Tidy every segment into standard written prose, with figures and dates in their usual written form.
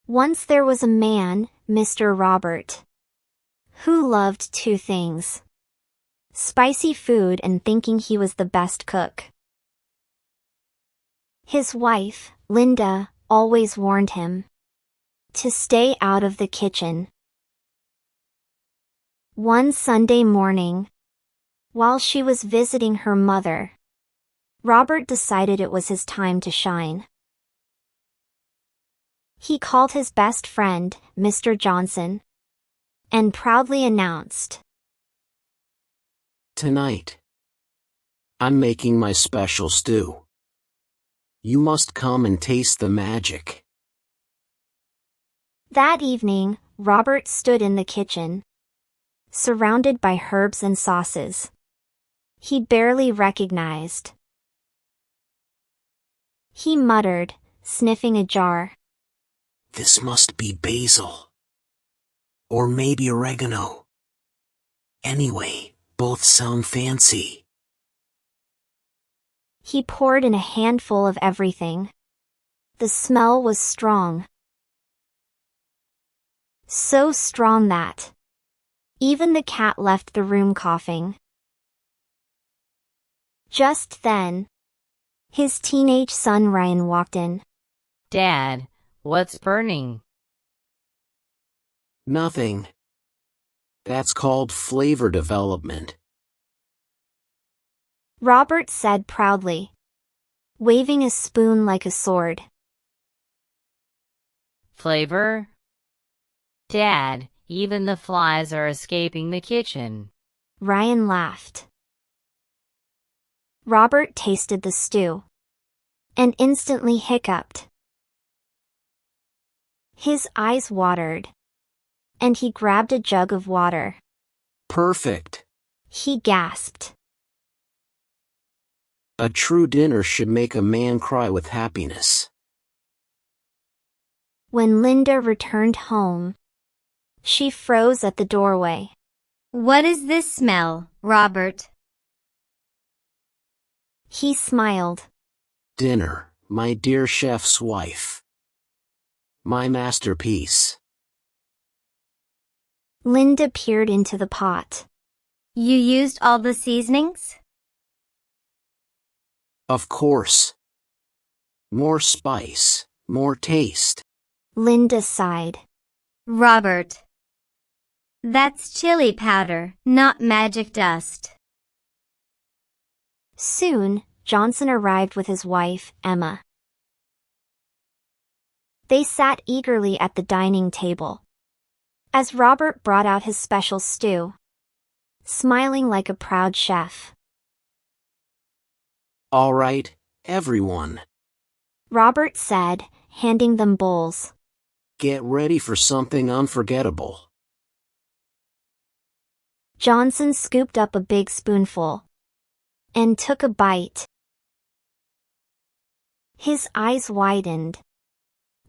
Once there was a man, Mr. Robert, who loved two things: spicy food and thinking he was the best cook. His wife, Linda, always warned him to stay out of the kitchen. One Sunday morning, while she was visiting her mother, Robert decided it was his time to shine. He called his best friend, Mr. Johnson, and proudly announced, "Tonight, I'm making my special stew. You must come and taste the magic." That evening, Robert stood in the kitchen, surrounded by herbs and sauces he barely recognized. He muttered, sniffing a jar. "This must be basil. Or maybe oregano. Anyway, both sound fancy." He poured in a handful of everything. The smell was strong. So strong that even the cat left the room coughing. Just then, his teenage son Ryan walked in. "Dad, what's burning?" "Nothing. That's called flavor development." Robert said proudly, waving a spoon like a sword. "Flavor? Dad, even the flies are escaping the kitchen." Ryan laughed. Robert tasted the stew and instantly hiccuped. His eyes watered, and he grabbed a jug of water. "Perfect. He gasped. A true dinner should make a man cry with happiness." When Linda returned home, she froze at the doorway. "What is this smell, Robert?" He smiled. "Dinner, my dear chef's wife. My masterpiece." Linda peered into the pot. "You used all the seasonings?" "Of course. More spice, more taste." Linda sighed. "Robert, that's chili powder, not magic dust." Soon, Johnson arrived with his wife, Emma. They sat eagerly at the dining table as Robert brought out his special stew, smiling like a proud chef. "All right, everyone. Robert said, handing them bowls. Get ready for something unforgettable." Johnson scooped up a big spoonful and took a bite. His eyes widened,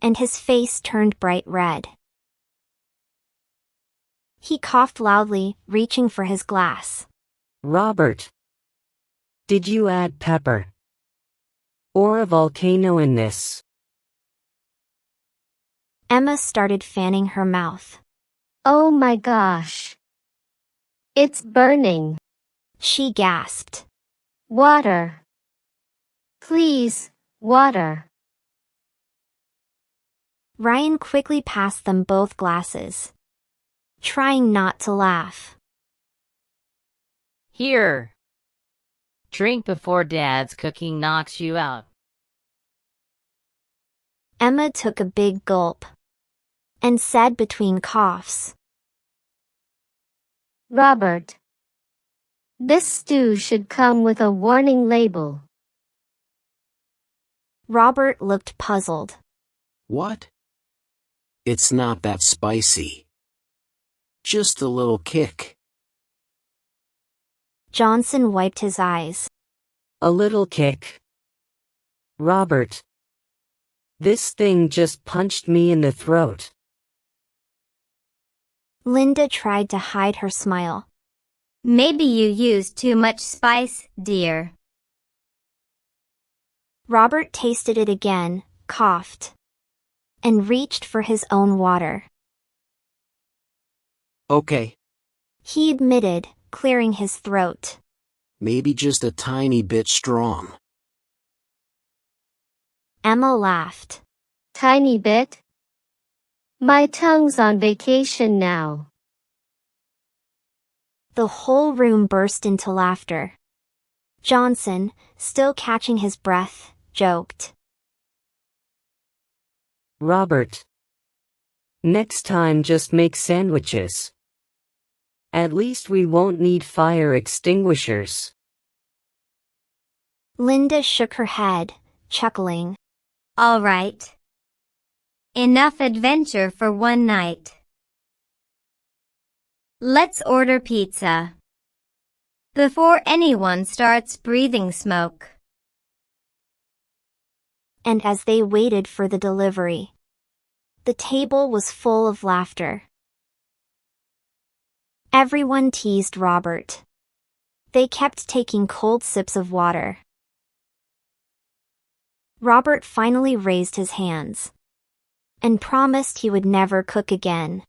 and his face turned bright red. He coughed loudly, reaching for his glass. "Robert, did you add pepper? Or a volcano in this?" Emma started fanning her mouth. "Oh my gosh. It's burning." She gasped. "Water. Please, water." Ryan quickly passed them both glasses, trying not to laugh. "Here. Drink before Dad's cooking knocks you out." Emma took a big gulp and said between coughs, "Robert, this stew should come with a warning label." Robert looked puzzled. "What? It's not that spicy. Just a little kick." Johnson wiped his eyes. "A little kick. Robert, this thing just punched me in the throat." Linda tried to hide her smile. "Maybe you used too much spice, dear." Robert tasted it again, coughed, and reached for his own water. Okay, He admitted, clearing his throat. maybe just a tiny bit strong. Emma laughed. Tiny bit? My tongue's on vacation now. The whole room burst into laughter. Johnson, still catching his breath, joked. Robert. Next time just make sandwiches. At least we won't need fire extinguishers. Linda shook her head, chuckling. All right. Enough adventure for one night. Let's order pizza. Before anyone starts breathing smoke. And as they waited for the delivery, the table was full of laughter. Everyone teased Robert. They kept taking cold sips of water. Robert finally raised his hands and promised he would never cook again.